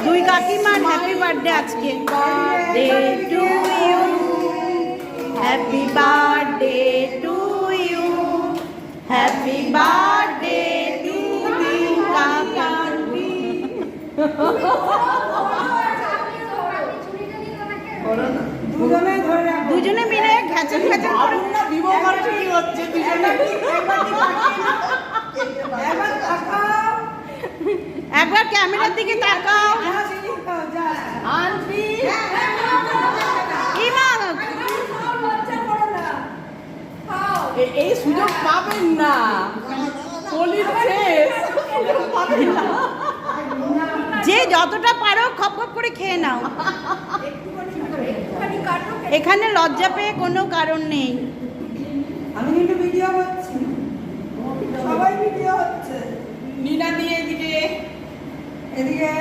দুই কাকিমার happy birthday আজকে। Birthday to you, happy birthday to you, happy birthday to you কাকা। দুজনে মিলে ঘ্যাচন ঘ্যাচন করে হচ্ছে দুজনে। একবার ক্যামেরার দিকে তাকাও। এই সুযোগ পাবেন না, যে যতটা পারো খপ খপ করে খেয়ে নাও। এখানে লজ্জা পেয়ে কোনো কারণ নেই। আমি কিন্তু ভিডিও করছি, সবাই ভিডিও হচ্ছে। নীলা দিয়ে এদিকে এদিকে